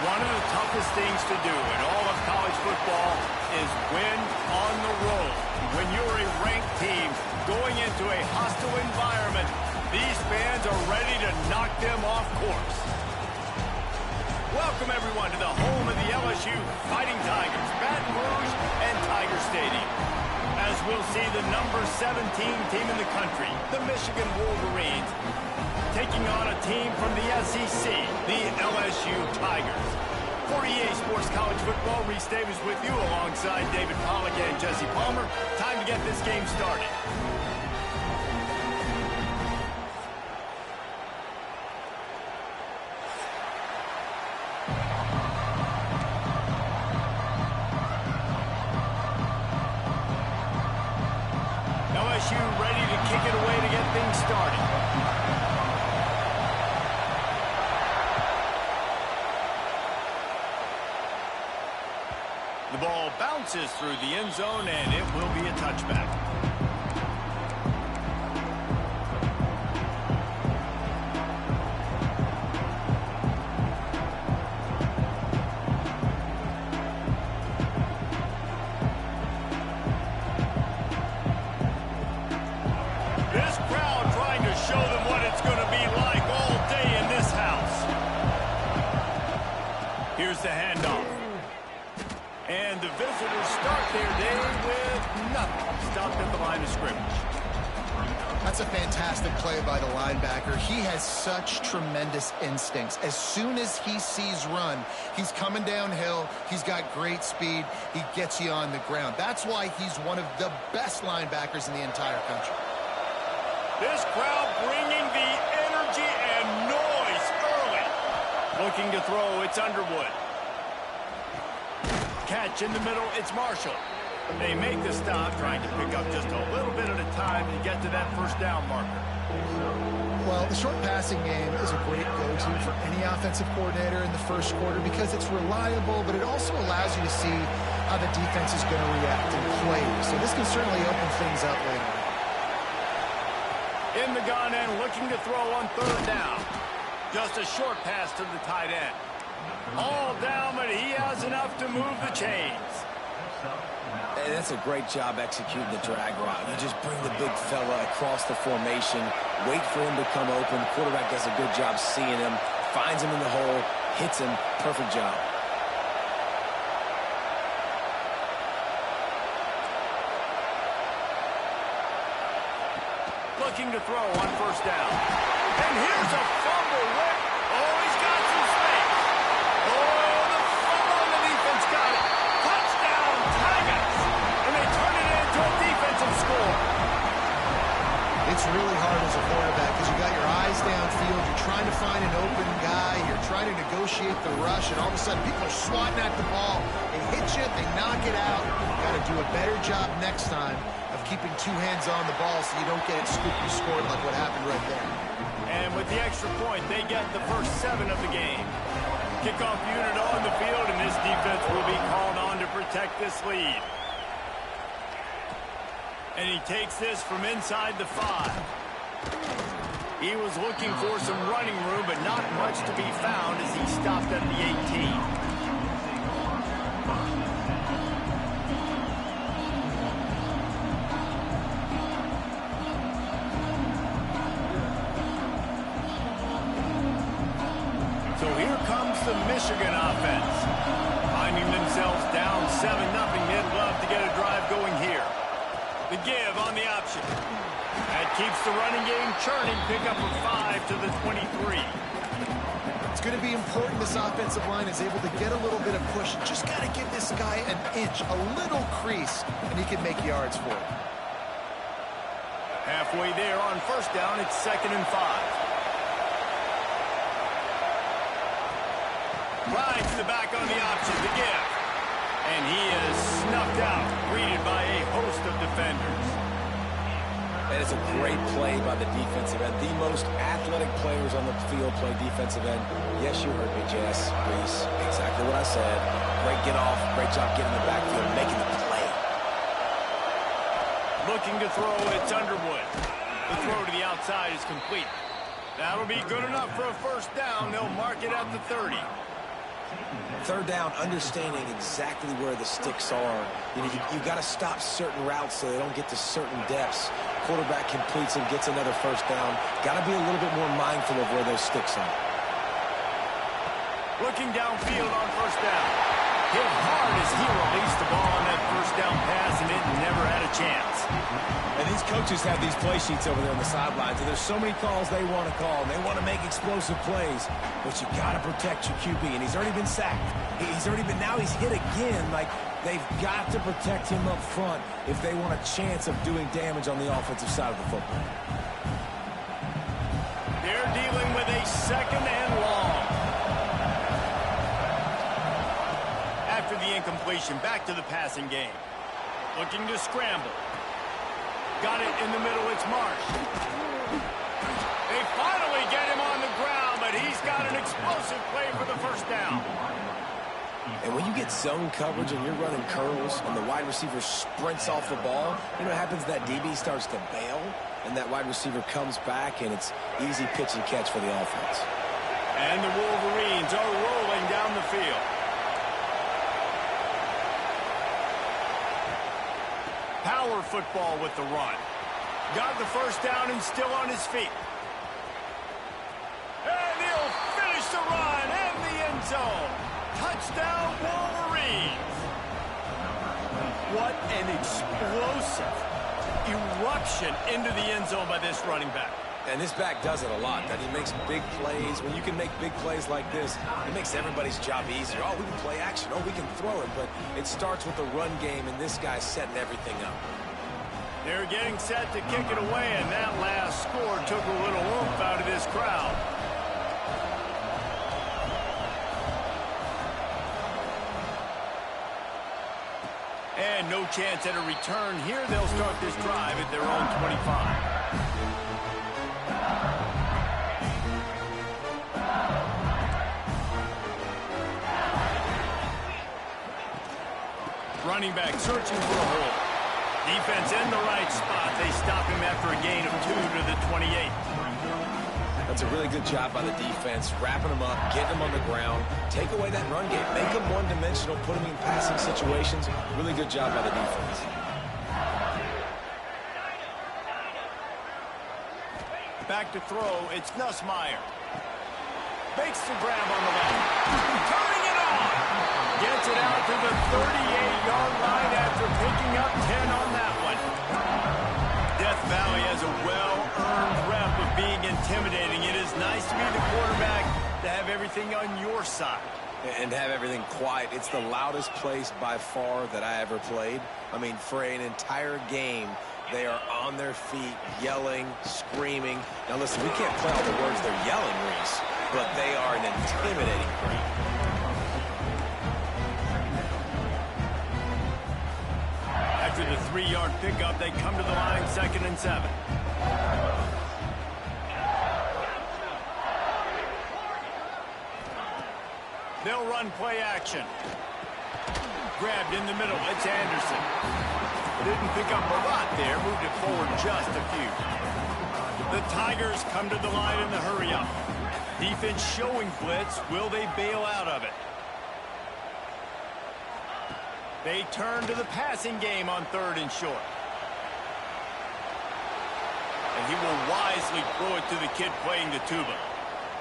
One of the toughest things to do in all of college football is win on the road. When you're a ranked team going into a hostile environment, these fans are ready to knock them off course. Welcome, everyone, to the home of the LSU Fighting Tigers, Baton Rouge and Tiger Stadium. As we'll see the number 17 team in the country, the Michigan Wolverines, taking on a team from the SEC, the LSU Tigers. For EA Sports College Football, Reese Davis with you alongside David Pollack and Jesse Palmer. Time to get this game started. LSU ready to kick it away to get things started. The ball bounces through the end zone, and it will be a touchback. This crowd trying to show them what it's going to be like all day in this house. Here's the handoff. And the visitors start their day with nothing. Stopped at the line of scrimmage. That's a fantastic play by the linebacker. He has such tremendous instincts. As soon as he sees run, he's coming downhill. He's got great speed. He gets you on the ground. That's why he's one of the best linebackers in the entire country. This crowd bringing the energy and noise early. Looking to throw, it's Underwood. Catch in the middle, it's Marshall. They make the stop, trying to pick up just a little bit at a time to get to that first down marker. Well, the short passing game is a great go-to for any offensive coordinator in the first quarter because it's reliable, but it also allows you to see how the defense is going to react and play. So this can certainly open things up later. In the gun and looking to throw on third down. Just a short pass to the tight end. All down, but he has enough to move the chains. And that's a great job executing the drag route. You just bring the big fella across the formation, wait for him to come open. Quarterback does a good job seeing him, finds him in the hole, hits him. Perfect job. Looking to throw on first down. And here's a fumble. Oh, he's got some space. Oh, the fumble on the defense got it. Touchdown, Tigers. And they turn it into a defensive score. It's really hard as a quarterback because you got your eyes downfield. You're trying to find an open guy. You're trying to negotiate the rush, and all of a sudden people are swatting at the ball. They hit you, they knock it out. You got to do a better job next time of keeping two hands on the ball so you don't get it scooped and scored like what happened right there. And with the extra point, they get the first 7 of the game. Kickoff unit on the field, and this defense will be called on to protect this lead. And he takes this from inside the 5. He was looking for some running room, but not much to be found as he stopped at the 18. So here comes the Michigan offense. Finding themselves down 7-0, they'd love to get a drive going here. The give on the option. That keeps the running game churning. Pick up a 5 to the 23. It's going to be important this offensive line is able to get a little bit of push. Just got to give this guy an inch, a little crease, and he can make yards for it. Halfway there on first down, it's 2nd and 5. Right to the back on the option, the give. And he is snuffed out, greeted by a host of defenders. And it's a great play by the defensive end. The most athletic players on the field play defensive end. Yes, you heard me, Jess, Reese. Exactly what I said. Great get off. Great job getting the backfield, making the play. Looking to throw, it's Underwood. The throw to the outside is complete. That'll be good enough for a first down. They'll mark it at the 30. Third down, understanding exactly where the sticks are. You got to stop certain routes so they don't get to certain depths. Quarterback completes and gets another first down. Got to be a little bit more mindful of where those sticks are. Looking downfield on first down. Hit hard as he released the ball on that first down pass, and it never had a chance. And these coaches have these play sheets over there on the sidelines, and there's so many calls they want to call, and they want to make explosive plays, but you got to protect your QB, and he's already been sacked. Now he's hit again. Like, they've got to protect him up front if they want a chance of doing damage on the offensive side of the football. They're dealing with a second and long. After the incompletion, back to the passing game. Looking to scramble. Got it in the middle, it's Marsh. They finally get him on the ground, but he's got an explosive play for the first down. And when you get zone coverage and you're running curls and the wide receiver sprints off the ball, you know what happens? That DB starts to bail, and that wide receiver comes back, and it's easy pitch and catch for the offense. And the Wolverines are rolling down the field. Power football with the run. Got the first down and still on his feet. And he'll finish the run in the end zone. Touchdown, Wolverines. What an explosive eruption into the end zone by this running back. And this back does it a lot. That he makes big plays. When you can make big plays like this, it makes everybody's job easier. Oh, we can play action. Oh, we can throw it. But it starts with the run game, and this guy's setting everything up. They're getting set to kick it away, and that last score took a little oomph out of this crowd. And no chance at a return here. They'll start this drive at their own 25. Running back searching for a hole. Defense in the right spot. They stop him after a gain of 2 to the 28. That's a really good job by the defense, wrapping him up, getting him on the ground, take away that run game, make him one-dimensional, put him in passing situations. Really good job by the defense. Back to throw, it's Nussmeier. Makes the grab on the left. Turning it on. Gets it out to the 38-yard line after picking up 10 on that one. Death Valley has a well-earned rep of being intimidating. It is nice to be the quarterback, to have everything on your side. And have everything quiet. It's the loudest place by far that I ever played. I mean, for an entire game, they are on their feet, yelling, screaming. Now listen, we can't play all the words they're yelling, Reese, but they are an intimidating crowd. After the 3-yard pickup, they come to the line, 2nd and 7. They'll run play action. Grabbed in the middle, it's Anderson. Didn't pick up a lot there, moved it forward just a few. The Tigers come to the line in the hurry-up. Defense showing blitz. Will they bail out of it? They turn to the passing game on 3rd and short. And he will wisely throw it to the kid playing the tuba.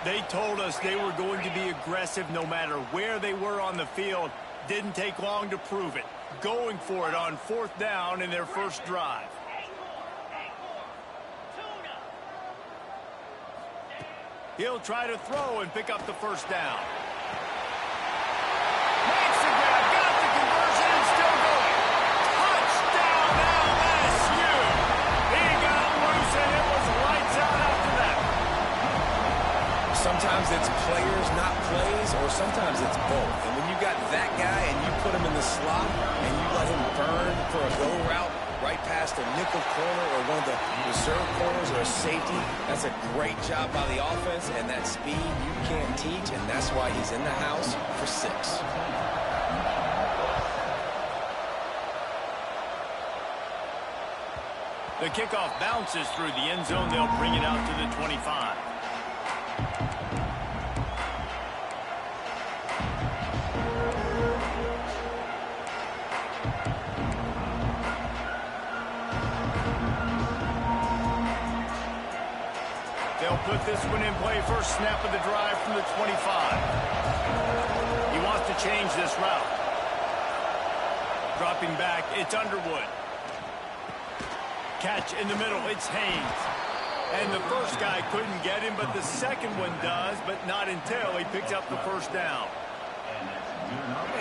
They told us they were going to be aggressive no matter where they were on the field. Didn't take long to prove it. Going for it on 4th down in their first drive. He'll try to throw and pick up the first down. Makes the grab, got the conversion, and still going. Touchdown LSU! He got loose, and it was lights out after that. sometimes it's players, not plays, or sometimes it's both. And when you got that guy and you put him in the slot and you let him burn for a go route right past a nickel corner or one of the reserve corners or a safety, that's a great job by the offense, and that speed you can't teach, and that's why he's in the house for 6. The kickoff bounces through the end zone. They'll bring it out to the 25. They'll put this one in play. First snap of the drive from the 25. He wants to change this route. Dropping back, it's Underwood. Catch in the middle, it's Haynes. And the first guy couldn't get him, but the second one does, but not until he picks up the first down.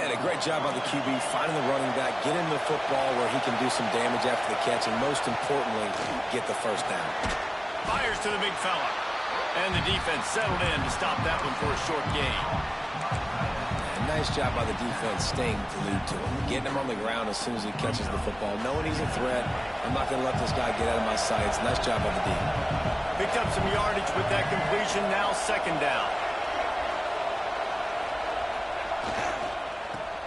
And a great job by the QB finding the running back, get him the football where he can do some damage after the catch, and most importantly, get the first down. Fires to the big fella. And the defense settled in to stop that one for a short gain. Nice job by the defense staying glued to him, getting him on the ground as soon as he catches the football, knowing he's a threat. I'm not going to let this guy get out of my sights. Nice job by the D. Picked up some yardage with that completion. Now second down.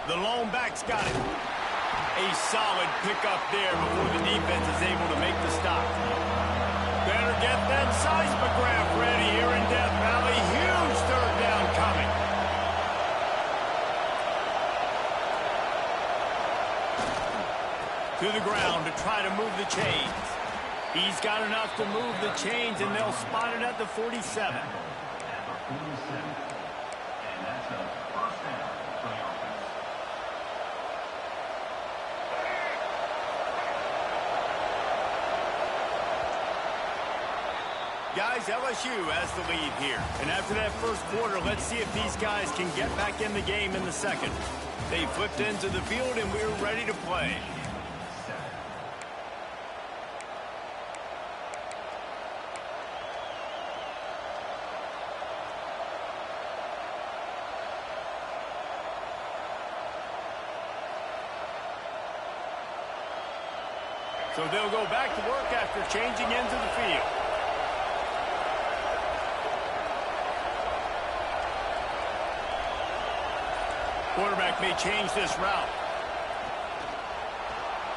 The lone back's got it. A solid pickup there before the defense is able to make the stop. Better get that seismograph ready here in Death Valley. Huge third down coming. To the ground to try to move the chains. He's got enough to move the chains, and they'll spot it at the 47. Guys, LSU has the lead here. And after that first quarter, let's see if these guys can get back in the game in the second. They flipped into the field, and we're ready to play. So they'll go back to work after changing into the field. Quarterback may change this route.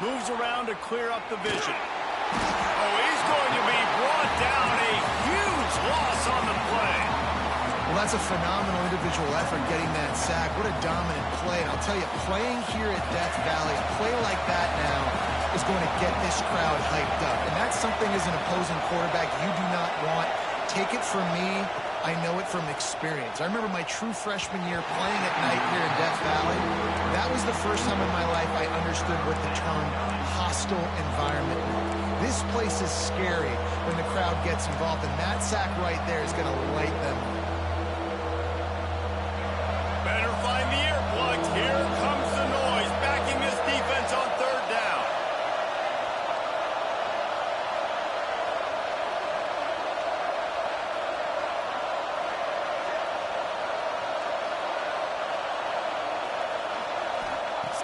Moves around to clear up the vision. Oh, he's going to be brought down. A huge loss on the play. Well, that's a phenomenal individual effort getting that sack. What a dominant play. And I'll tell you, playing here at Death Valley, a play like that now is going to get this crowd hyped up. And that's something as an opposing quarterback you do not want. Take it from me. I know it from experience. I remember my true freshman year playing at night here in Death Valley. That was the first time in my life I understood what the term hostile environment meant. This place is scary when the crowd gets involved, and that sack right there is going to light them up. Better find the earplugs. Here comes the noise, backing this defense on third down.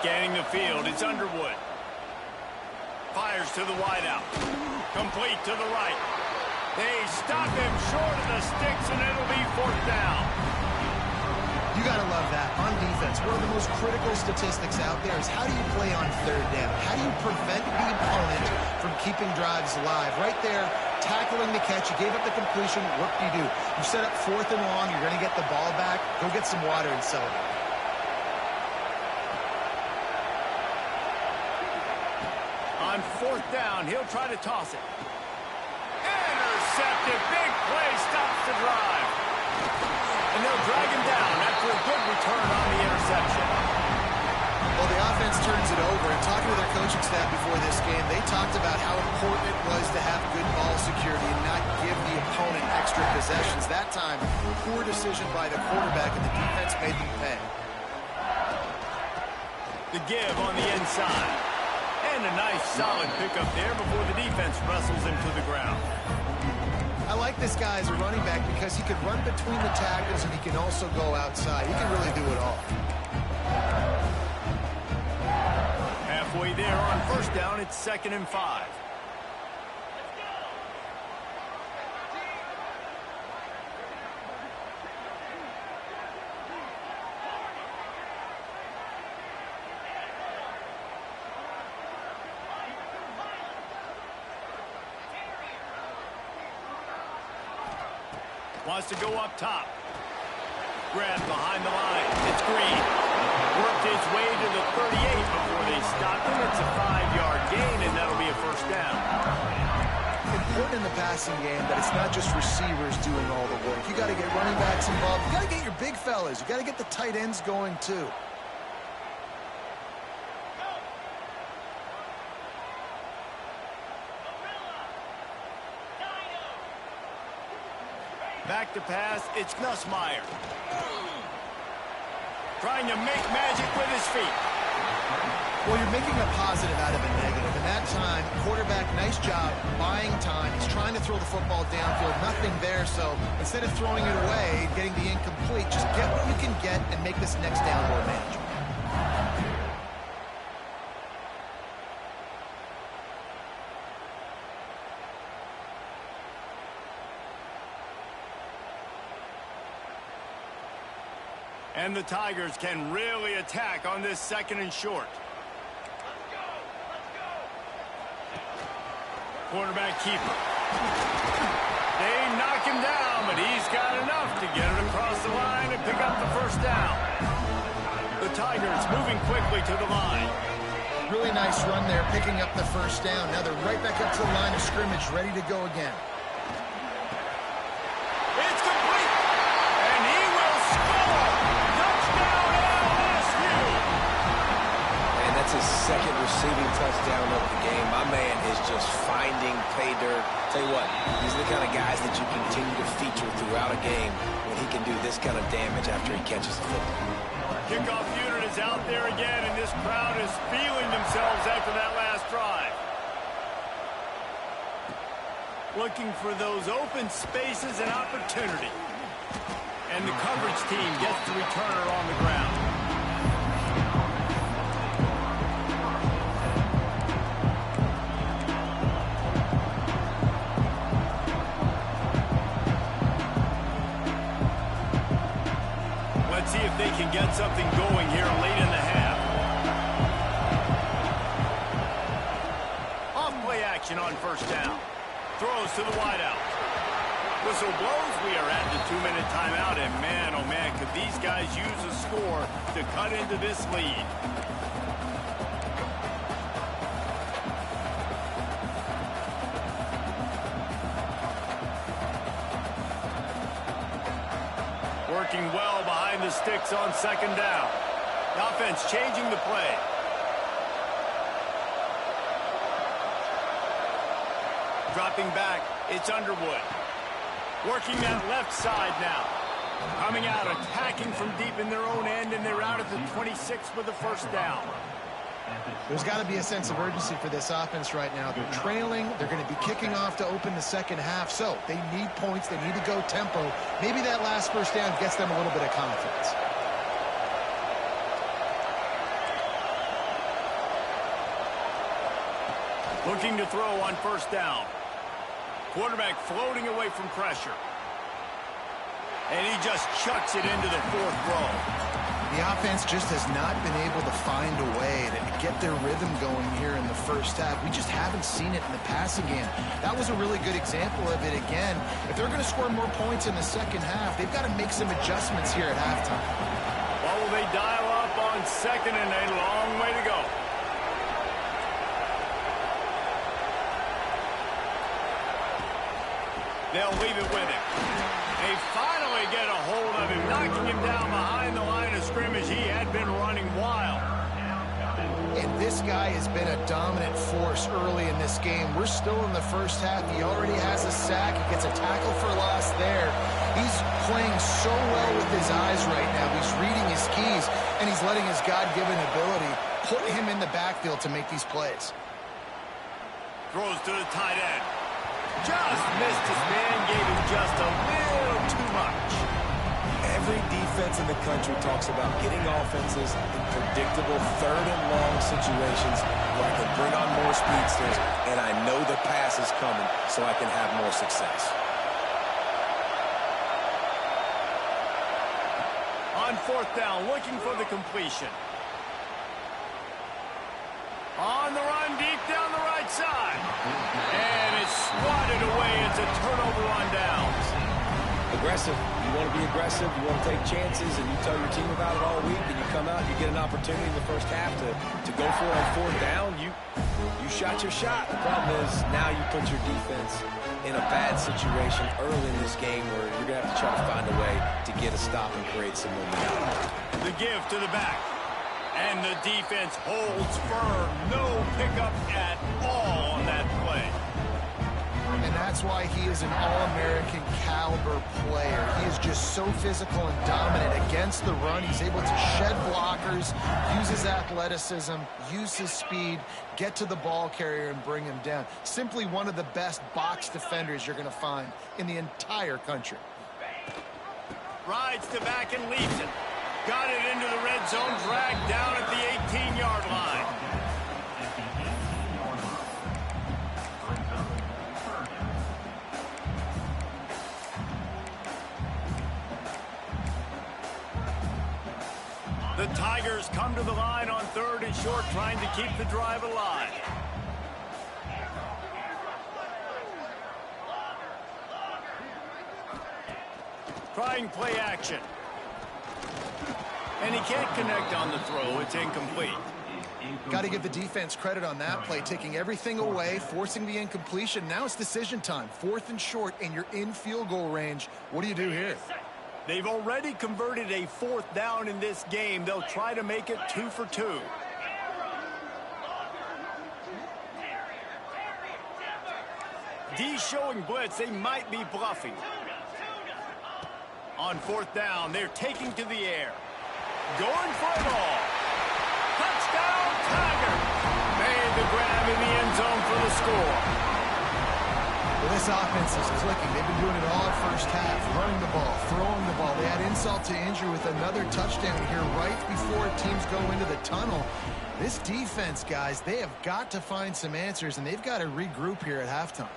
Scanning the field, it's Underwood. Fires to the wideout. Complete to the right. They stop him short of the sticks, and it'll be fourth down. You got to love that. On defense, one of the most critical statistics out there is how do you play on third down? How do you prevent the opponent from keeping drives alive? Right there, tackling the catch. You gave up the completion. What do? You set up fourth and long. You're going to get the ball back. Go get some water and celebrate. On fourth down, he'll try to toss it. Intercepted. Big play stops the drive. And they'll drag him down after a good return on the interception. Well, the offense turns it over. And talking to their coaching staff before this game, they talked about how important it was to have good ball security and not give the opponent extra possessions. That time, poor decision by the quarterback, and the defense made them pay. The give on the inside. And a nice solid pickup there before the defense wrestles him to the ground. I like this guy as a running back because he can run between the tackles and he can also go outside. He can really do it all. Halfway there on first down, it's 2nd and 5. Wants to go up top. Grabbed behind the line. It's Green. Worked his way to the 38 before they stopped him. It's a 5-yard gain, and that'll be a first down. Important in the passing game that it's not just receivers doing all the work. You got to get running backs involved. You got to get your big fellas. You got to get the tight ends going too. Back to pass, it's Nussmeier. Trying to make magic with his feet. Well, you're making a positive out of a negative. And that time, quarterback, nice job buying time. He's trying to throw the football downfield. Nothing there, so instead of throwing it away, getting the incomplete, just get what you can get and make this next down more manageable. And the Tigers can really attack on this 2nd and short. Quarterback keeper. They knock him down, but he's got enough to get it across the line and pick up the first down. The Tigers moving quickly to the line. Really nice run there, picking up the first down. Now they're right back up to the line of scrimmage, ready to go again. It's complete, and he will score. Touchdown, LSU. And that's his 2nd receiving touchdown of the game. My man is just finding pay dirt. Tell you what, these are the kind of guys that you continue to feature throughout a game when he can do this kind of damage after he catches the football. Kickoff unit is out there again, and this crowd is feeling themselves after that last drive. Looking for those open spaces and opportunity. And the coverage team gets the returner on the ground. Let's see if they can get something going here late in the half. Off-play action on first down. Throws to the wideout. Whistle blows. We are at the 2-minute timeout, and man, oh man, could these guys use a score to cut into this lead. Working well behind the sticks on 2nd down. The offense changing the play. Dropping back, it's Underwood. Working that left side now. Coming out, attacking from deep in their own end, and they're out at the 26 with the first down. There's got to be a sense of urgency for this offense right now. They're trailing. They're going to be kicking off to open the 2nd half, so they need points. They need to go tempo. Maybe that last first down gets them a little bit of confidence. Looking to throw on first down. Quarterback floating away from pressure. And he just chucks it into the 4th row. The offense just has not been able to find a way to get their rhythm going here in the first half. We just haven't seen it in the passing game. That was a really good example of it again. If they're going to score more points in the 2nd half, they've got to make some adjustments here at halftime. Well, will they dial up on 2nd and a long way to go? They'll leave it with him. They finally get a hold of him, knocking him down behind the line of scrimmage. He had been running wild. And this guy has been a dominant force early in this game. We're still in the first half. He already has a sack. He gets a tackle for loss there. He's playing so well with his eyes right now. He's reading his keys, and he's letting his God-given ability put him in the backfield to make these plays. Throws to the tight end. Just missed his man, gave him just a little too much. Every defense in the country talks about getting offenses in predictable third and long situations where I can bring on more speedsters and I know the pass is coming so I can have more success. On fourth down, looking for the completion. On the run, deep down the right side. And it's swatted away. It's a turnover on downs. Aggressive. You want to be aggressive. You want to take chances, and you tell your team about it all week, and you come out, you get an opportunity in the first half to go for it on fourth down. You shot your shot. The problem is now you put your defense in a bad situation early in this game where you're going to have to try to find a way to get a stop and create some momentum. The give to the back. And the defense holds firm. No pickup at all on that play. And that's why he is an all-American caliber player. He is just so physical and dominant against the run. He's able to shed blockers, use his athleticism, use his speed, get to the ball carrier and bring him down. Simply one of the best box defenders you're going to find in the entire country. Rides to back and leaves it. Got it into the red zone, dragged down at the 18-yard line. The Tigers come to the line on third and short, trying to keep the drive alive. Trying play action. And he can't connect on the throw. It's incomplete. Got to give the defense credit on that play, taking everything away, forcing the incompletion. Now it's decision time. Fourth and short, and you're in field goal range. What do you do here? They've already converted a fourth down in this game. They'll try to make it 2 for 2. D showing blitz. They might be bluffing. On fourth down, they're taking to the air. Going for it all. Touchdown, Tiger. Made the grab in the end zone for the score. Well, this offense is clicking. They've been doing it all at first half. Running the ball, throwing the ball. They had insult to injury with another touchdown here right before teams go into the tunnel. This defense, guys, they have got to find some answers, and they've got to regroup here at halftime.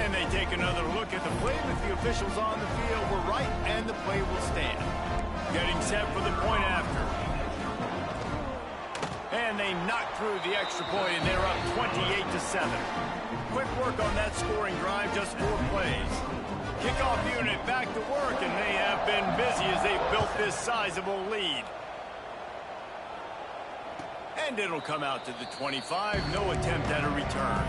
And they take another look at the play, but the officials on the field were right, and the play will stand. Getting set for the point after. And they knock through the extra point, and they're up 28-7. Quick work on that scoring drive, just 4 plays. Kickoff unit back to work, and they have been busy as they've built this sizable lead. And it'll come out to the 25. No attempt at a return.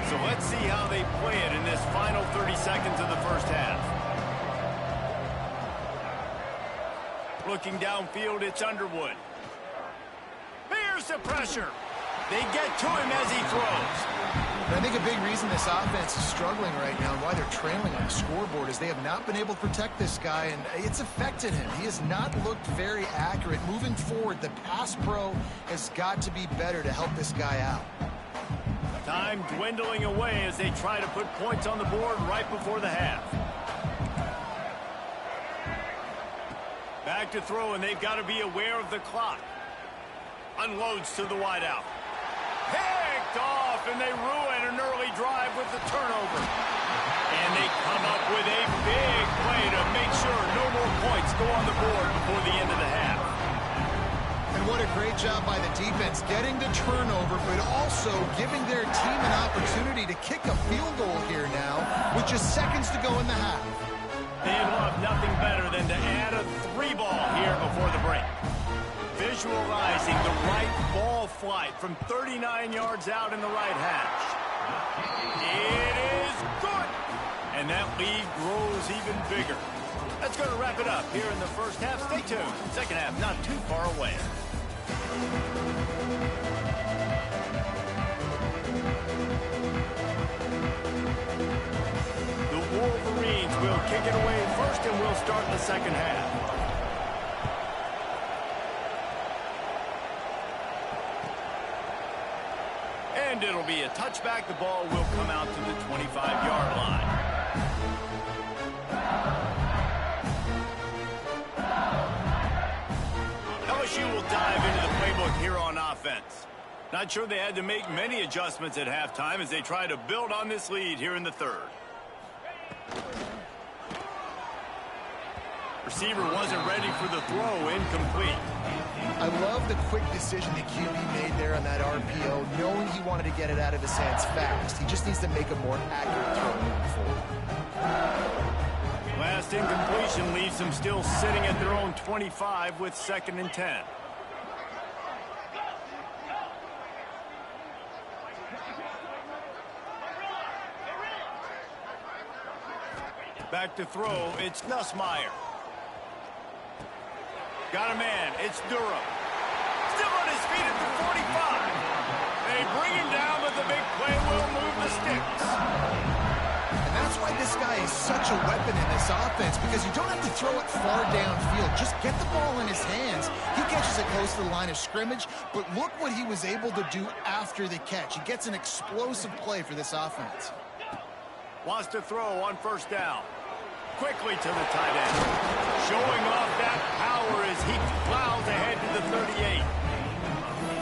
So let's see how they play it in this final 30 seconds of the first half. Looking downfield, it's Underwood. Here's the pressure. They get to him as he throws. And I think a big reason this offense is struggling right now and why they're trailing on the scoreboard is they have not been able to protect this guy, and it's affected him. He has not looked very accurate. Moving forward, the pass pro has got to be better to help this guy out. Time dwindling away as they try to put points on the board right before the half. Back to throw, and they've got to be aware of the clock. Unloads to the wideout. Picked off, and they ruin an early drive with the turnover. And they come up with a big play to make sure no more points go on the board before the end of the half. And what a great job by the defense getting the turnover, but also giving their team an opportunity to kick a field goal here now with just seconds to go in the half. They'd love nothing better than to add a 3-ball here before the break. Visualizing the right ball flight from 39 yards out in the right hash. It is good. And that lead grows even bigger. That's going to wrap it up here in the first half. Stay tuned. Second half not too far away. The Wolverines will kick it away first, and we'll start the second half. And it'll be a touchback. The ball will come out to the 25-yard line. LSU will dive into the playbook here on offense. Not sure they had to make many adjustments at halftime as they try to build on this lead here in the third. Receiver wasn't ready for the throw, incomplete. I love the quick decision the QB made there on that RPO, knowing he wanted to get it out of his hands fast. He just needs to make a more accurate throw moving forward. Last incompletion leaves them still sitting at their own 25 with 2nd and 10. Back to throw, it's Nussmeier. Got a man, it's Durham. Still on his feet at the 45. They bring him down, but the big play will move the sticks. And that's why this guy is such a weapon in this offense, because you don't have to throw it far downfield. Just get the ball in his hands. He catches it close to the line of scrimmage, but look what he was able to do after the catch. He gets an explosive play for this offense. Wants to throw on 1st down. Quickly to the tight end. Showing off that power as he plows ahead to the 38.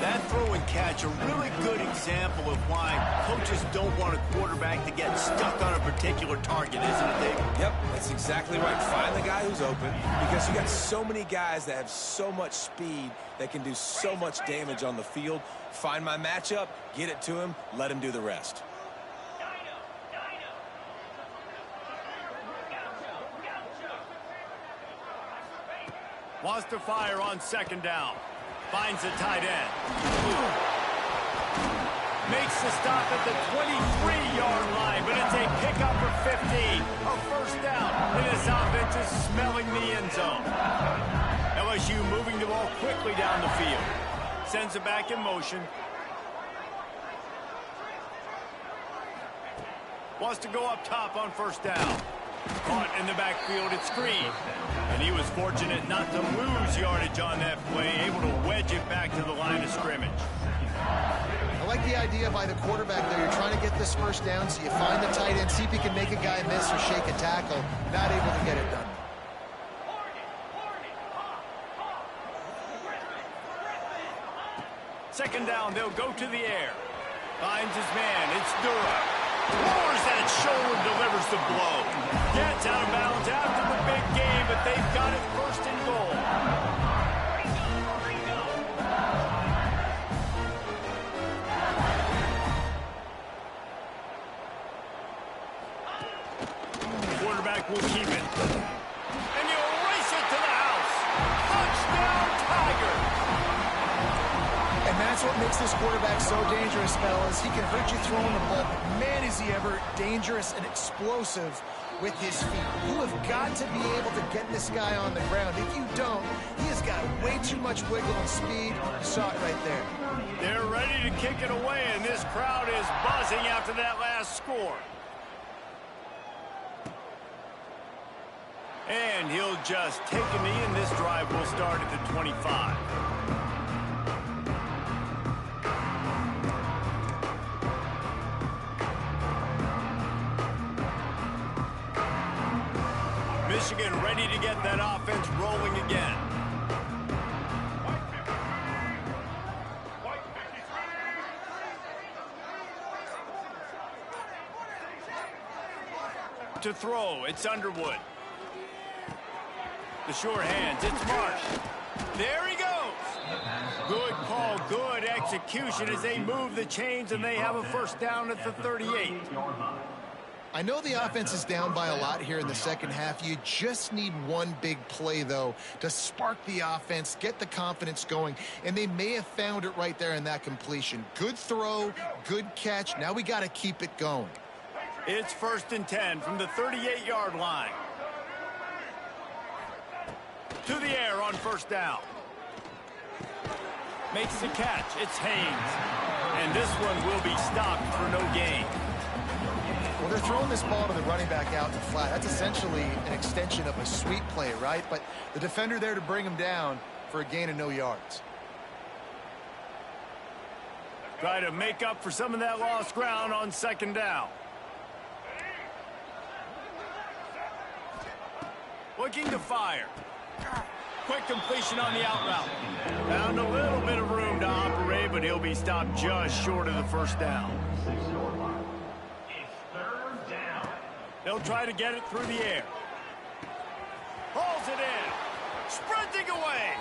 That throw and catch, a really good example of why coaches don't want a quarterback to get stuck on a particular target, isn't it, Dave? Yep, that's exactly right. Find the guy who's open, because you got so many guys that have so much speed that can do so much damage on the field. Find my matchup, get it to him, let him do the rest. Wants to fire on 2nd down. Finds the tight end. Makes the stop at the 23-yard line, but it's a pickup for 15. A 1st down. And this offense is smelling the end zone. LSU moving the ball quickly down the field. Sends it back in motion. Wants to go up top on 1st down. Caught in the backfield, it's Screen. And he was fortunate not to lose yardage on that play, able to wedge it back to the line of scrimmage. I like the idea by the quarterback there. You're trying to get this 1st down, so you find the tight end, see if he can make a guy miss or shake a tackle. Not able to get it done. Second down, they'll go to the air. Finds his man, it's Durham. Lowers that shoulder, delivers the blow. Gets out of bounds after the big game, but they've got it 1st and goal. Quarterback will keep it. And you'll race it to the house. Touchdown, Tigers. And that's what makes this quarterback so dangerous, fellas. He can hurt you throwing the ball. Man, is he ever dangerous and explosive with his feet. You have got to be able to get this guy on the ground. If you don't, he has got way too much wiggle and speed. You saw it right there. They're ready to kick it away, and this crowd is buzzing after that last score. And he'll just take a knee, and this drive will start at the 25. Michigan ready to get that offense rolling again. To throw, it's Underwood. The sure hands, it's Marsh. There he goes. Good call, good execution as they move the chains and they have a 1st down at the 38. I know the offense is down by a lot here in the second half. You just need one big play, though, to spark the offense, get the confidence going, and they may have found it right there in that completion. Good throw, good catch. Now we got to keep it going. It's 1st and 10 from the 38-yard line. To the air on first down. Makes the catch. It's Haynes. And this one will be stopped for no gain. Well, they're throwing this ball to the running back out in the flat. That's essentially an extension of a sweep play, right? But the defender there to bring him down for a gain of no yards. Try to make up for some of that lost ground on second down. Looking to fire. Quick completion on the out route. Found a little bit of room to operate, but he'll be stopped just short of the first down. They'll try to get it through the air. Hauls it in. Sprinting away.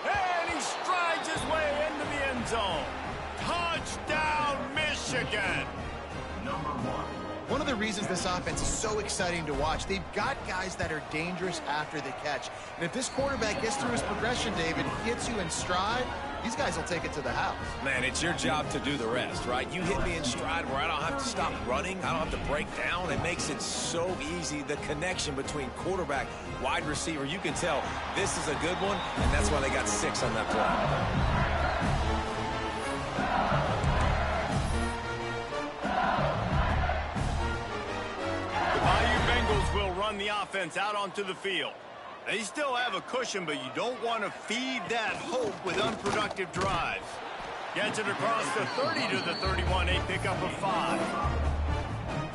And he strides his way into the end zone. Touchdown, Michigan. One of the reasons this offense is so exciting to watch, they've got guys that are dangerous after the catch. And if this quarterback gets through his progression, David, hits you in stride, these guys will take it to the house. Man, it's your job to do the rest, right? You hit me in stride where I don't have to stop running. I don't have to break down. It makes it so easy. The connection between quarterback, wide receiver, you can tell this is a good one, and that's why they got 6 on that play. Will run the offense out onto the field. They still have a cushion, but you don't want to feed that hope with unproductive drives. Gets it across the 30 to the 31. They pick up a 5.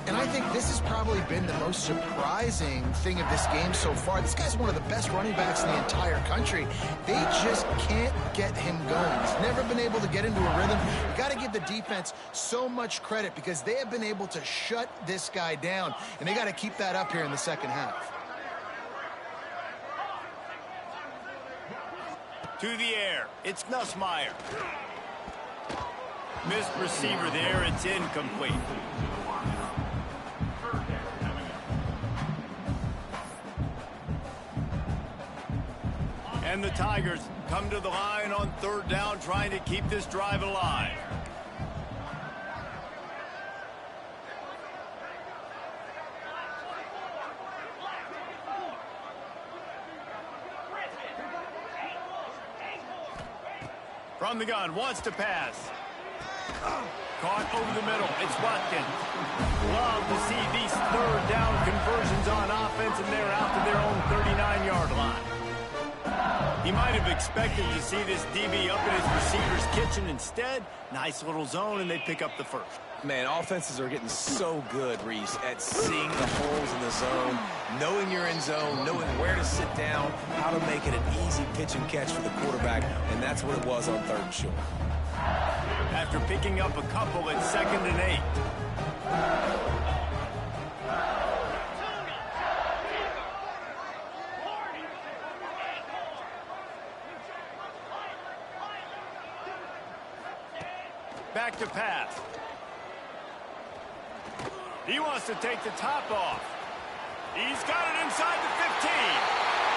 And I think this has probably been the most surprising thing of this game so far. This guy's one of the best running backs in the entire country. They just can't get him going. He's never been able to get into a rhythm. You got to give the defense so much credit because they have been able to shut this guy down, and they got to keep that up here in the second half. To the air. It's Nussmeier. Missed receiver there. It's incomplete. And the Tigers come to the line on third down, trying to keep this drive alive. From the gun, wants to pass. Caught over the middle. It's Watkins. Love to see these third down conversions on offense, and they're out to their own 39-yard line. He might have expected to see this DB up in his receiver's kitchen. Instead, nice little zone, and they pick up the first. Man, offenses are getting so good, Reese, at seeing the holes in the zone, knowing you're in zone, knowing where to sit down, how to make it an easy pitch and catch for the quarterback, and that's what it was on third and short. After picking up a couple at 2nd and 8. Back to pass. He wants to take the top off. He's got it inside the 15.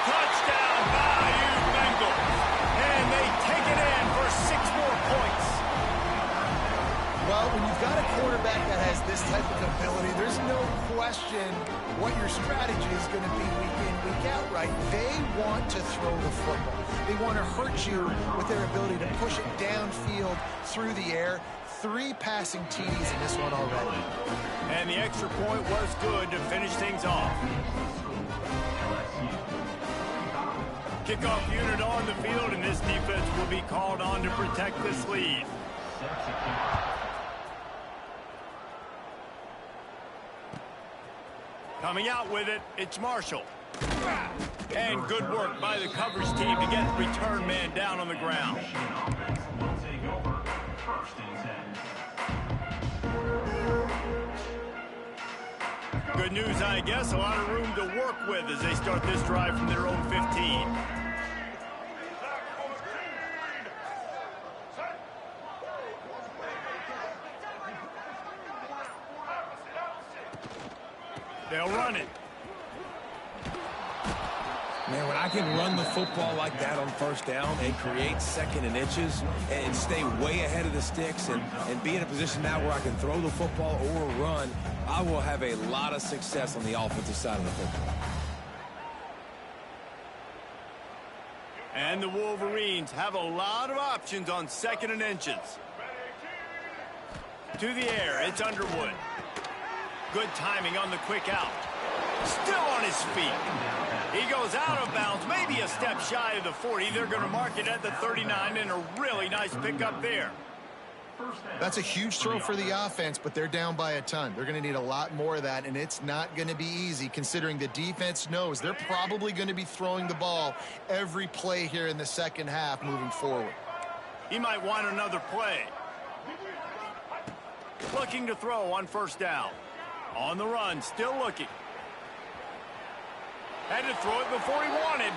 Touchdown, Bayou Bengals. And they take it in for 6 more points. Well, when you've got a quarterback that has this type of ability, there's no question what your strategy is going to be week in, week out, right? They want to throw the football. They want to hurt you with their ability to push it downfield through the air. 3 passing TDs in this one already. And the extra point was good to finish things off. Kickoff unit on the field, and this defense will be called on to protect this lead. Coming out with it, it's Marshall. And good work by the coverage team to get the return man down on the ground. Good news, I guess. A lot of room to work with as they start this drive from their own 15. They'll run it. Man, when I can run the football like that on first down and create 2nd and inches and stay way ahead of the sticks and be in a position now where I can throw the football or run, I will have a lot of success on the offensive side of the football. And the Wolverines have a lot of options on 2nd and inches. To the air, it's Underwood. Good timing on the quick out. Still on his feet. He goes out of bounds, maybe a step shy of the 40. They're going to mark it at the 39, and a really nice pickup there. That's a huge throw for the offense, but they're down by a ton. They're going to need a lot more of that, and it's not going to be easy considering the defense knows they're probably going to be throwing the ball every play here in the second half moving forward. He might want another play. Looking to throw on 1st down. On the run, still looking. Had to throw it before he wanted.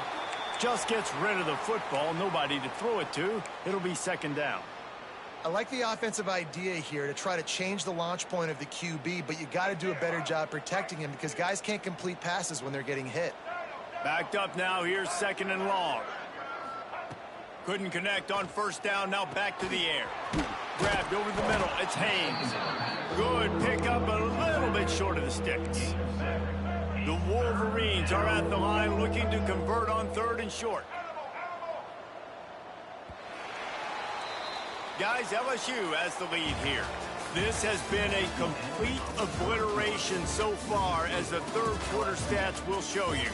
Just gets rid of the football, nobody to throw it to. It'll be 2nd down. I like the offensive idea here to try to change the launch point of the QB, but you got to do a better job protecting him because guys can't complete passes when they're getting hit. Backed up now, here's 2nd and long. Couldn't connect on 1st down, now back to the air. Grabbed over the middle, it's Haynes. Good pickup, a little bit short of the sticks. The Wolverines are at the line looking to convert on 3rd and short. Guys, LSU has the lead here. This has been a complete obliteration so far, as the 3rd quarter stats will show you.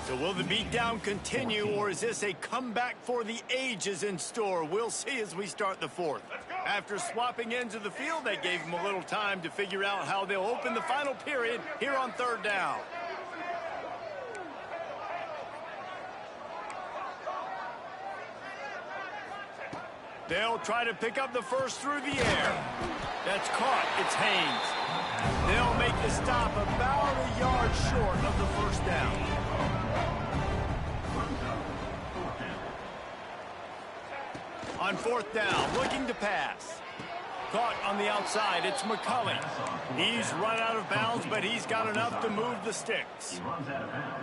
So will the beatdown continue, or is this a comeback for the ages in store? We'll see as we start the 4th. After swapping ends of the field, they gave them a little time to figure out how they'll open the final period here on 3rd down. They'll try to pick up the 1st through the air. That's caught. It's Haynes. They'll make the stop about a yard short of the 1st down. On 4th down, looking to pass. Caught on the outside, it's McCulley. He's run out of bounds, but he's got enough to move the sticks.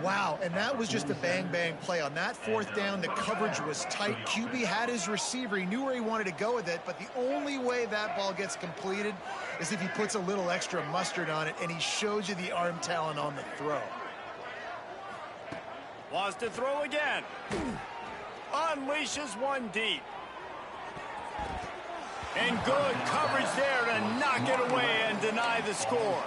Wow, and that was just a bang-bang play. On that 4th down, the coverage was tight. QB had his receiver. He knew where he wanted to go with it, but the only way that ball gets completed is if he puts a little extra mustard on it, and he shows you the arm talent on the throw. Wants to throw again. Unleashes one deep. And good coverage there to knock it away and deny the score.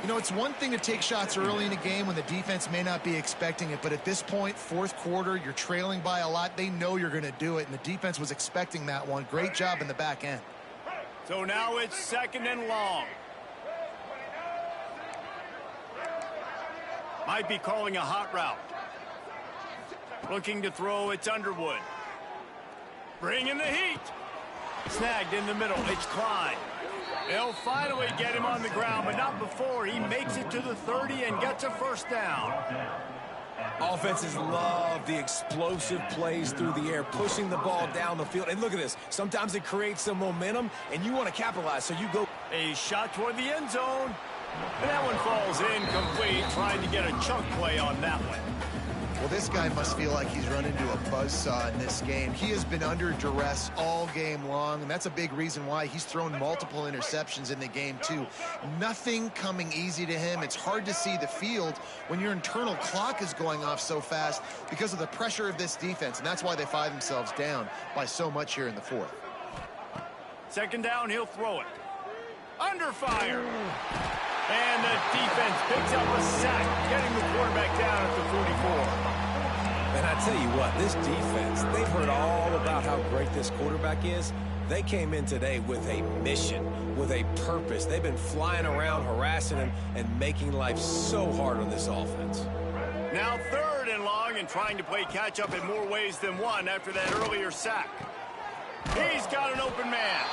You know, it's one thing to take shots early in a game when the defense may not be expecting it, but at this point, 4th quarter, you're trailing by a lot. They know you're going to do it, and the defense was expecting that one. Great job in the back end. So now it's 2nd and long. Might be calling a hot route. Looking to throw, it's Underwood. Bringing the heat. Snagged in the middle, it's Klein. They'll finally get him on the ground, but not before he makes it to the 30 and gets a 1st down. Offenses love the explosive plays through the air, pushing the ball down the field. And look at this. Sometimes it creates some momentum, and you want to capitalize, so you go. A shot toward the end zone. And that one falls incomplete, trying to get a chunk play on that one. Well, this guy must feel like he's run into a buzzsaw in this game. He has been under duress all game long, and that's a big reason why he's thrown multiple interceptions in the game, too. Nothing coming easy to him. It's hard to see the field when your internal clock is going off so fast because of the pressure of this defense, and that's why they find themselves down by so much here in the 4th. 2nd down, he'll throw it. Under fire. And the defense picks up a sack, getting the quarterback down at the 44. And I tell you what, this defense, they've heard all about how great this quarterback is. They came in today with a mission, with a purpose. They've been flying around, harassing him, and making life so hard on this offense. Now 3rd and long, and trying to play catch-up in more ways than one after that earlier sack. He's got an open man.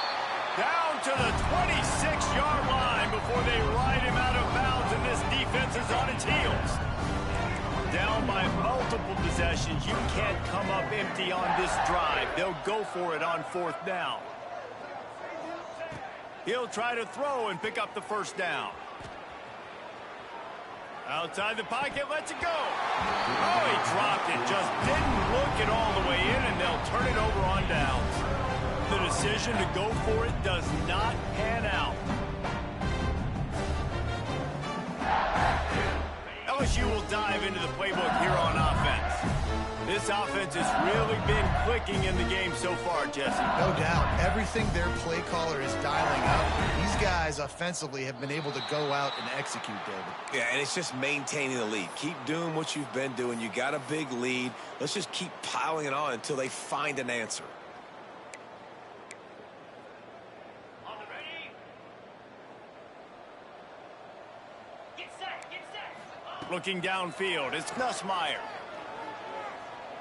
Down to the 26-yard line before they ride him out of bounds, and this defense is on its heels. Down by multiple possessions, you can't come up empty on this drive. They'll go for it on 4th down. He'll try to throw and pick up the 1st down. Outside the pocket, lets it go. Oh, he dropped it. Just didn't look it all the way in, and they'll turn it over on downs. The decision to go for it does not pan out. LSU will dive into the playbook here on offense. This offense has really been clicking in the game so far, Jesse. No doubt. Everything their play caller is dialing up, these guys offensively have been able to go out and execute, David. Yeah, and it's just maintaining the lead. Keep doing what you've been doing. You got a big lead. Let's just keep piling it on until they find an answer. Looking downfield, it's Nussmeier.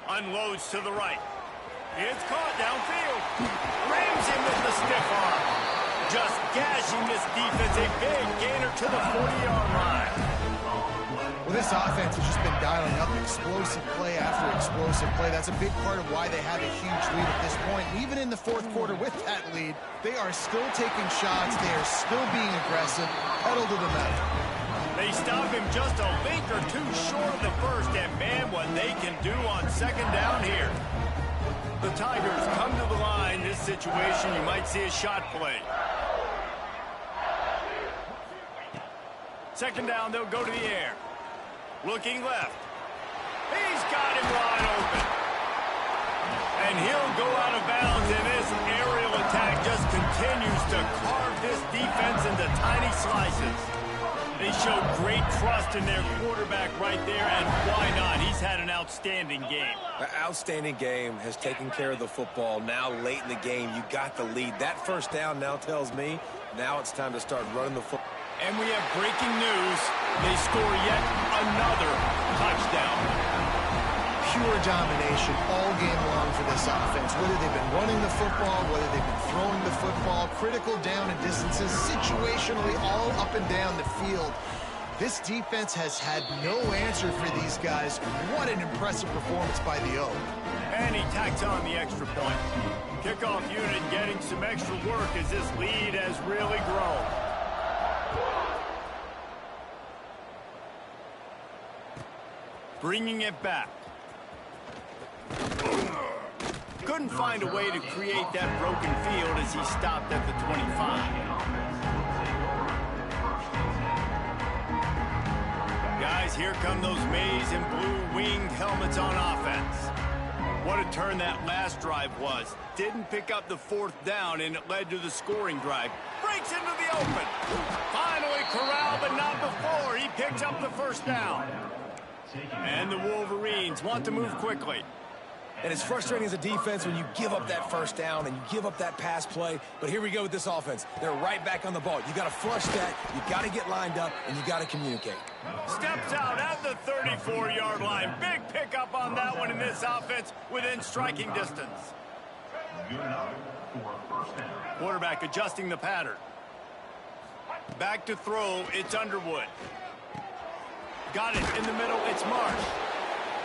Unloads to the right. It's caught downfield. Rams him with the stiff arm. Just gashing this defense. A big gainer to the 40-yard line. Well, this offense has just been dialing up explosive play after explosive play. That's a big part of why they have a huge lead at this point. And even in the fourth quarter with that lead, they are still taking shots. They are still being aggressive. Pedal to the metal. They stop him just a link or two short of the first, and man, what they can do on second down here. The Tigers come to the line. This situation, you might see a shot play. Second down, they'll go to the air. Looking left. He's got him wide open. And he'll go out of bounds, and this aerial attack just continues to carve this defense into tiny slices. They show great trust in their quarterback right there, and why not? He's had an outstanding game. An outstanding game, has taken care of the football. Now late in the game, you got the lead. That first down now tells me now it's time to start running the football. And we have breaking news. They score yet another touchdown. Pure domination all game long for this offense. Whether they've been running the football, whether they've been throwing the football, critical down and distances, situationally all up and down the field. This defense has had no answer for these guys. What an impressive performance by the O. And he tacks on the extra point. Kickoff unit getting some extra work as this lead has really grown. Bringing it back. Couldn't find a way to create that broken field as he stopped at the 25. Guys, here come those maize and blue winged helmets on offense. What a turn that last drive was. Didn't pick up the fourth down, and it led to the scoring drive. Breaks into the open. Finally corralled, but not before. He picks up the first down. And the Wolverines want to move quickly. And it's frustrating as a defense when you give up that first down and you give up that pass play. But here we go with this offense. They're right back on the ball. You got to flush that. You got to get lined up, and you got to communicate. Steps out at the 34-yard line. Big pickup on that one in this offense within striking distance. Quarterback adjusting the pattern. Back to throw. It's Underwood. Got it in the middle. It's Marsh.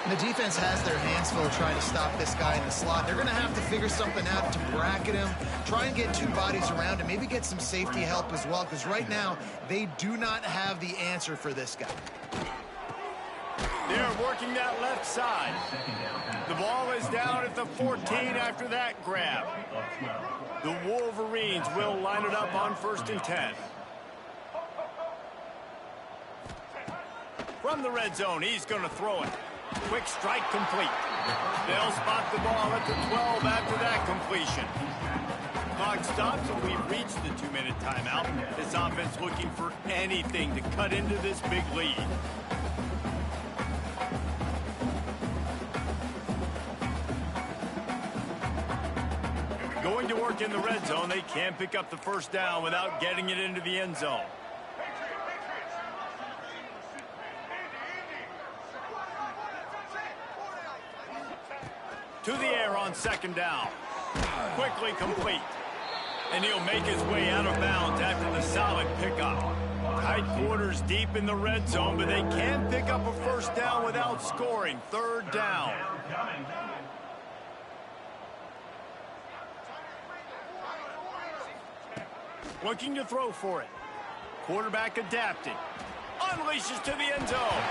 And the defense has their hands full trying to stop this guy in the slot. They're going to have to figure something out to bracket him, try and get two bodies around him, maybe get some safety help as well, because right now they do not have the answer for this guy. They're working that left side. The ball is down at the 14 after that grab. The Wolverines will line it up on 1st and 10. From the red zone, he's going to throw it. Quick strike complete. They'll spot the ball at the 12 after that completion. Clock stops and we've reached the 2-minute timeout. This offense looking for anything to cut into this big lead. Going to work in the red zone. They can't pick up the first down without getting it into the end zone. To the air on 2nd down. Quickly complete. And he'll make his way out of bounds after the solid pickup. Tight quarters deep in the red zone, but they can pick up a first down without scoring. 3rd down. Looking to throw for it. Quarterback adapting. Unleashes to the end zone.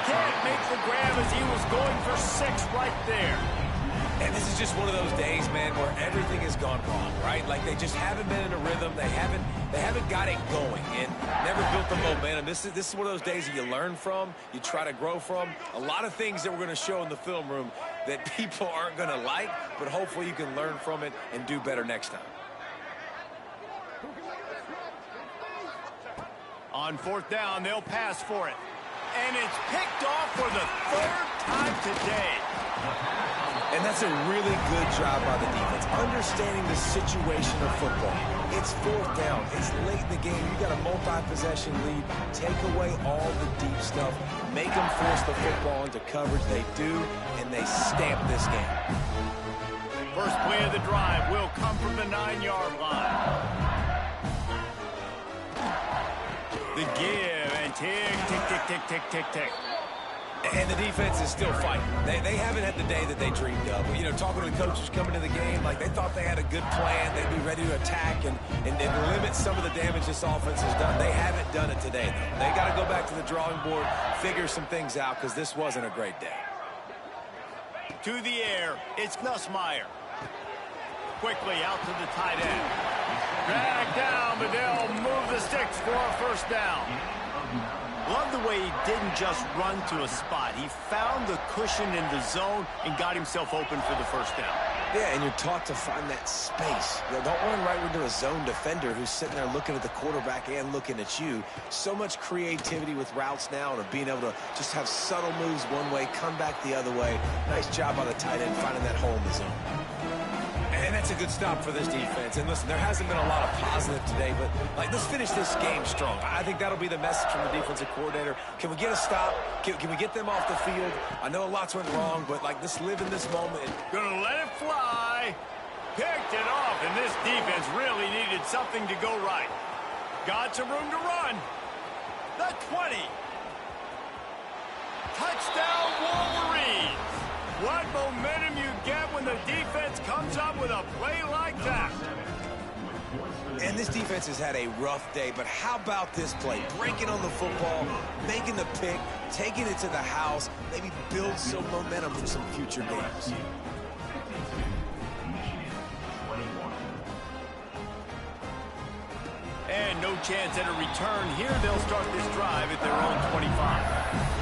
Can't make the grab as he was going for 6 right there. And this is just one of those days, man, where everything has gone wrong, right? Like they just haven't been in a rhythm. They haven't got it going and never built the momentum. This is one of those days that you learn from, you try to grow from. A lot of things that we're going to show in the film room that people aren't going to like, but hopefully you can learn from it and do better next time. On fourth down, they'll pass for it. And it's picked off for the third time today. And that's a really good job by the defense, understanding the situation of football. It's fourth down. It's late in the game. You got a multi-possession lead. Take away all the deep stuff. Make them force the football into coverage. They do, and they stamp this game. First play of the drive will come from the 9-yard line. The give and tick, tick, tick, tick, tick, tick, tick. And the defense is still fighting. They haven't had the day that they dreamed of. You know, talking to the coaches coming to the game, like they thought they had a good plan. They'd be ready to attack and limit some of the damage this offense has done. They haven't done it today, though. They got to go back to the drawing board, figure some things out, because this wasn't a great day. To the air, it's Nussmeier. Quickly out to the tight end. Drag down, but they'll move the sticks for a first down. Love the way he didn't just run to a spot. He found the cushion in the zone and got himself open for the first down. Yeah, and you're taught to find that space. You know, don't run right into a zone defender who's sitting there looking at the quarterback and looking at you. So much creativity with routes now and of being able to just have subtle moves one way, come back the other way. Nice job by the tight end finding that hole in the zone. And that's a good stop for this defense. And listen, there hasn't been a lot of positive today, but like, let's finish this game strong. I think that'll be the message from the defensive coordinator. Can we get a stop? Can we get them off the field? I know a lot's went wrong, but like, let's live in this moment. Gonna let it fly. Picked it off, and this defense really needed something to go right. Got some room to run. The 20. Touchdown, Wolverines. What momentum you get when the defense comes up with a play like that. And this defense has had a rough day, but how about this play? Breaking on the football, making the pick, taking it to the house, maybe build some momentum for some future games. And no chance at a return here. They'll start this drive at their own 25.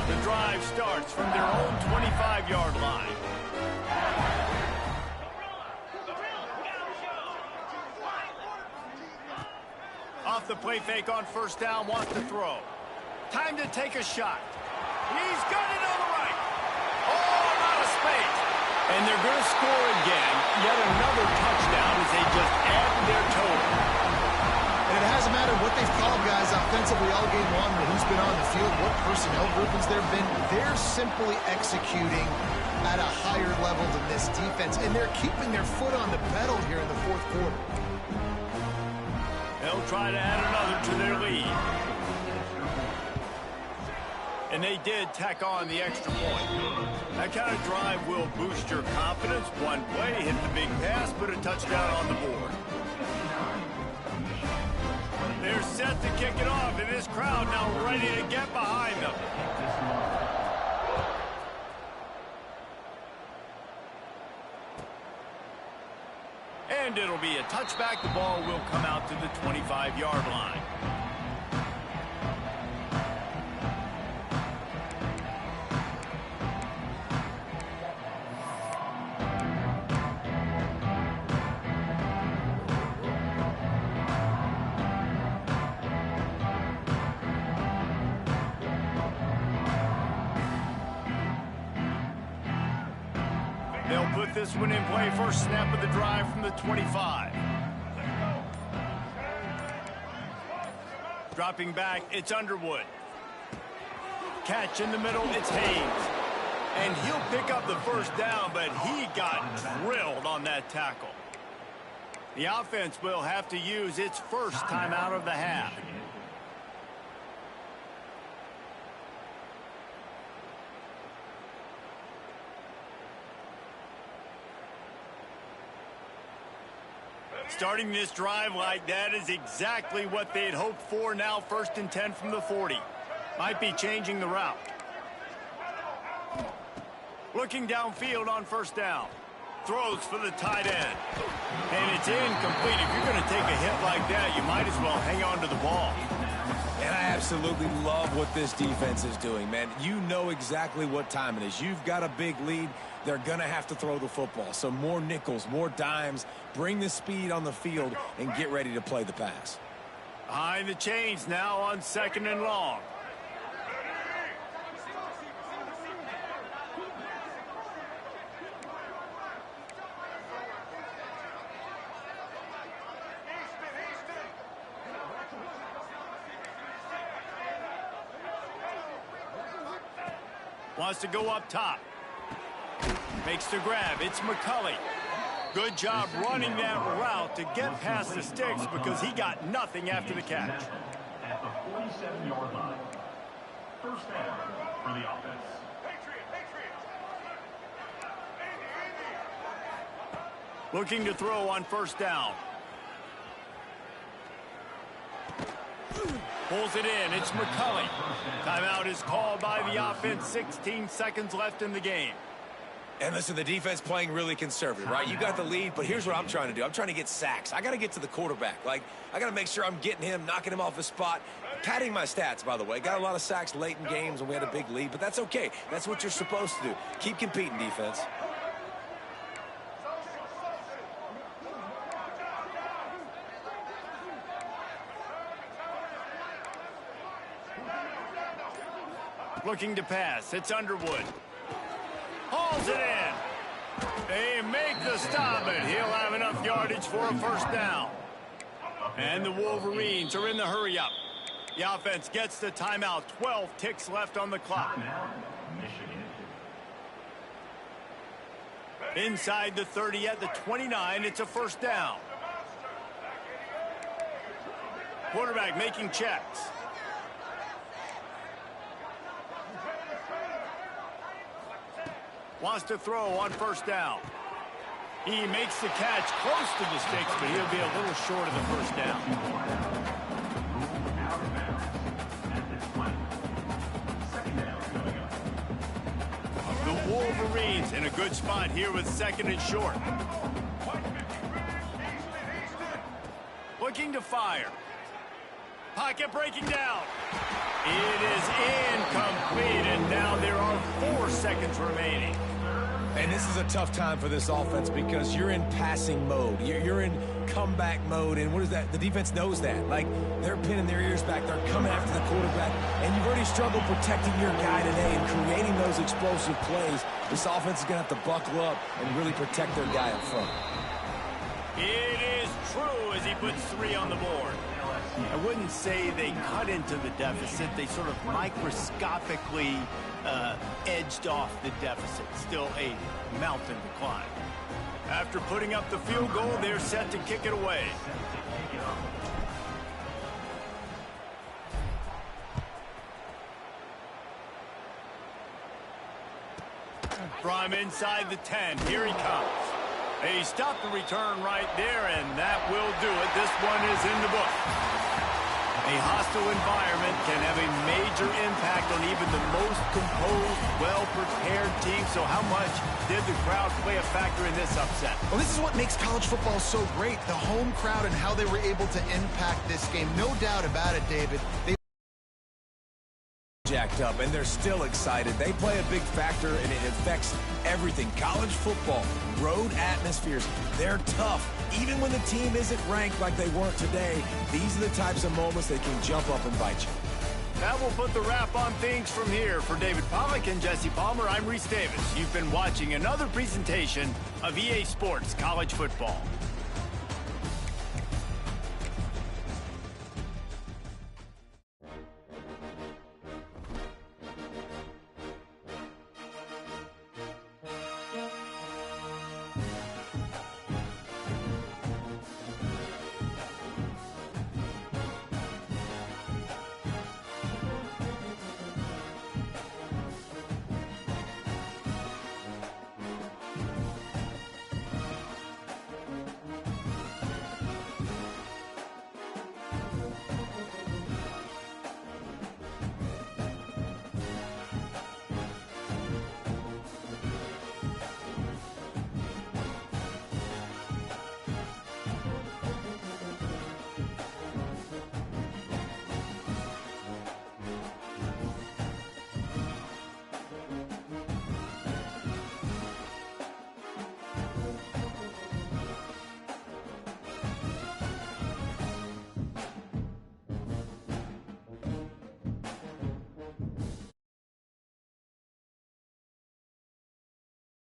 The drive starts from their own 25-yard line. Off the play fake on first down, wants to throw. Time to take a shot. He's got it on the right. Oh, out of space. And they're going to score again. Yet another touchdown as they just add to their total. And it hasn't mattered what they've called, guys, offensively all game long, or who's been on the field, what personnel groupings there have been. They're simply executing at a higher level than this defense, and they're keeping their foot on the pedal here in the fourth quarter. They'll try to add another to their lead. And they did tack on the extra point. That kind of drive will boost your confidence. One play, hit the big pass, put a touchdown on the board. They're set to kick it off, and this crowd now ready to get behind them. And it'll be a touchback. The ball will come out to the 25-yard line. They'll put this one in play. First snap of the drive from the 25. Dropping back, it's Underwood. Catch in the middle, it's Haynes. And he'll pick up the first down, but he got drilled on that tackle. The offense will have to use its first time out of the half. Starting this drive like that is exactly what they'd hoped for. Now 1st and 10 from the 40. Might be changing the route. Looking downfield on first down. Throws for the tight end. And it's incomplete. If you're going to take a hit like that, you might as well hang on to the ball. And I absolutely love what this defense is doing, man. You know exactly what time it is. You've got a big lead. They're going to have to throw the football. So more nickels, more dimes. Bring the speed on the field and get ready to play the pass. Behind the chains now on 2nd and long. Wants to go up top. Makes the grab. It's McCulley. Good job running that route to get past the sticks because he got nothing after the catch. At the 47-yard line. First down for the offense. Looking to throw on first down. Pulls it in. It's McCulley. Timeout is called by the offense. 16 seconds left in the game. And listen, the defense playing really conservative, right? You got the lead, but here's what I'm trying to do. I'm trying to get sacks. I got to get to the quarterback. Like, I got to make sure I'm getting him, knocking him off his spot. Padding my stats, by the way. Got a lot of sacks late in games when we had a big lead, but that's okay. That's what you're supposed to do. Keep competing, defense. Looking to pass. It's Underwood. Hauls it in. They make the stop, and he'll have enough yardage for a first down. And the Wolverines are in the hurry-up. The offense gets the timeout. 12 ticks left on the clock. Inside the 30 at the 29, it's a first down. Quarterback making checks. Wants to throw on first down. He makes the catch close to the sticks, but he'll be a little short of the first down. The Wolverines in a good spot here with 2nd and short. Looking to fire. Pocket breaking down. It is incomplete, and now there are 4 seconds remaining. And this is a tough time for this offense because you're in passing mode. You're in comeback mode, and what is that? The defense knows that. Like, they're pinning their ears back. They're coming after the quarterback, and you've already struggled protecting your guy today and creating those explosive plays. This offense is going to have to buckle up and really protect their guy up front. It is true as he puts 3 on the board. I wouldn't say they cut into the deficit. They sort of microscopically edged off the deficit. Still a mountain to climb. After putting up the field goal, they're set to kick it away. From inside the 10, here he comes. They stopped the return right there, and that will do it. This one is in the book. A hostile environment can have a major impact on even the most composed, well-prepared team. So how much did the crowd play a factor in this upset? Well, this is what makes college football so great, the home crowd and how they were able to impact this game. No doubt about it, David. Jacked up, and they're still excited. They play a big factor, and it affects everything. College football, road atmospheres, they're tough. Even when the team isn't ranked like they weren't today, these are the types of moments that can jump up and bite you. That will put the wrap on things from here. For David Pollack and Jesse Palmer, I'm Reese Davis. You've been watching another presentation of EA Sports College Football.